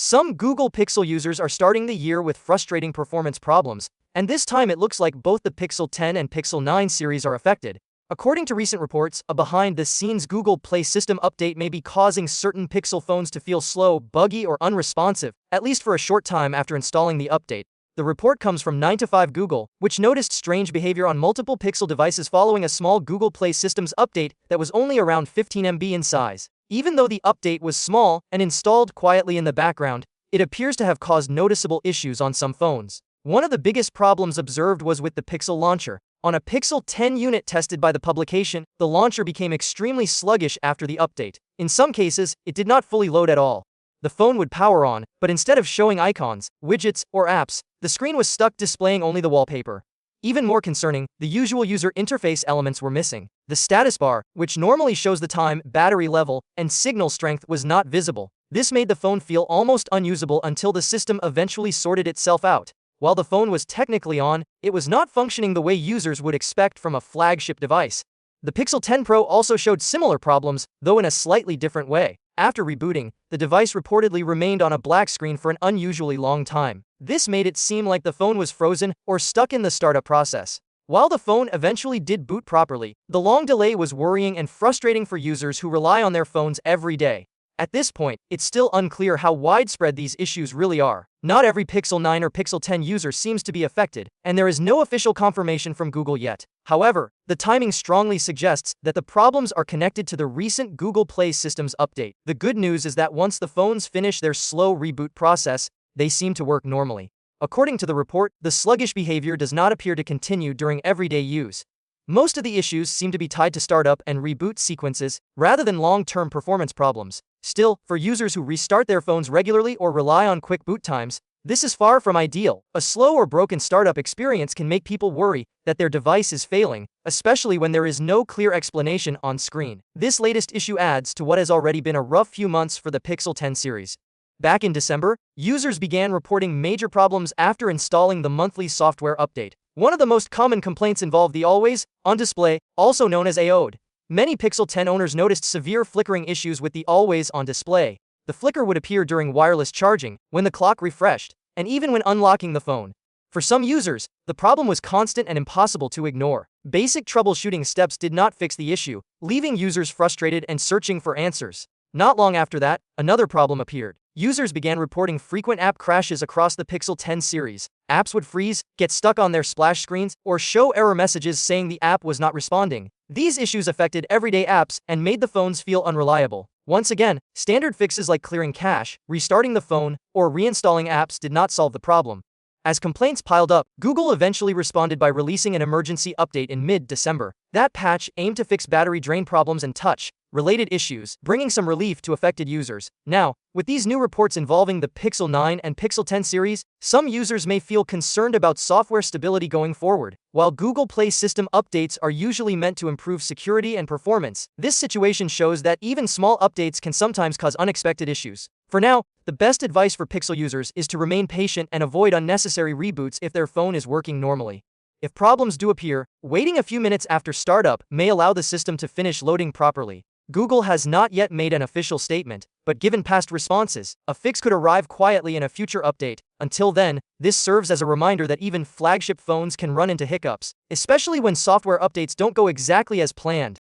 Some Google Pixel users are starting the year with frustrating performance problems, and this time it looks like both the Pixel 10 and Pixel 9 series are affected. According to recent reports, a behind-the-scenes Google Play system update may be causing certain Pixel phones to feel slow, buggy, or unresponsive, at least for a short time after installing the update. The report comes from 9to5 Google, which noticed strange behavior on multiple Pixel devices following a small Google Play systems update that was only around 15 MB in size. Even though the update was small and installed quietly in the background, it appears to have caused noticeable issues on some phones. One of the biggest problems observed was with the Pixel launcher. On a Pixel 10 unit tested by the publication, the launcher became extremely sluggish after the update. In some cases, it did not fully load at all. The phone would power on, but instead of showing icons, widgets, or apps, the screen was stuck displaying only the wallpaper. Even more concerning, the usual user interface elements were missing. The status bar, which normally shows the time, battery level, and signal strength, was not visible. This made the phone feel almost unusable until the system eventually sorted itself out. While the phone was technically on, it was not functioning the way users would expect from a flagship device. The Pixel 10 Pro also showed similar problems, though in a slightly different way. After rebooting, the device reportedly remained on a black screen for an unusually long time. This made it seem like the phone was frozen or stuck in the startup process. While the phone eventually did boot properly, the long delay was worrying and frustrating for users who rely on their phones every day. At this point, it's still unclear how widespread these issues really are. Not every Pixel 9 or Pixel 10 user seems to be affected, and there is no official confirmation from Google yet. However, the timing strongly suggests that the problems are connected to the recent Google Play systems update. The good news is that once the phones finish their slow reboot process, they seem to work normally. According to the report, the sluggish behavior does not appear to continue during everyday use. Most of the issues seem to be tied to startup and reboot sequences, rather than long-term performance problems. Still, for users who restart their phones regularly or rely on quick boot times, this is far from ideal. A slow or broken startup experience can make people worry that their device is failing, especially when there is no clear explanation on screen. This latest issue adds to what has already been a rough few months for the Pixel 10 series. Back in December, users began reporting major problems after installing the monthly software update. One of the most common complaints involved the always on display, also known as AOD. Many Pixel 10 owners noticed severe flickering issues with the always on display. The flicker would appear during wireless charging, when the clock refreshed, and even when unlocking the phone. For some users, the problem was constant and impossible to ignore. Basic troubleshooting steps did not fix the issue, leaving users frustrated and searching for answers. Not long after that, another problem appeared. Users began reporting frequent app crashes across the Pixel 10 series. Apps would freeze, get stuck on their splash screens, or show error messages saying the app was not responding. These issues affected everyday apps and made the phones feel unreliable. Once again, standard fixes like clearing cache, restarting the phone, or reinstalling apps did not solve the problem. As complaints piled up, Google eventually responded by releasing an emergency update in mid-December. That patch aimed to fix battery drain problems and touch-related issues, bringing some relief to affected users. Now, with these new reports involving the Pixel 9 and Pixel 10 series, some users may feel concerned about software stability going forward. While Google Play system updates are usually meant to improve security and performance, this situation shows that even small updates can sometimes cause unexpected issues. For now, the best advice for Pixel users is to remain patient and avoid unnecessary reboots if their phone is working normally. If problems do appear, waiting a few minutes after startup may allow the system to finish loading properly. Google has not yet made an official statement, but given past responses, a fix could arrive quietly in a future update. Until then, this serves as a reminder that even flagship phones can run into hiccups, especially when software updates don't go exactly as planned.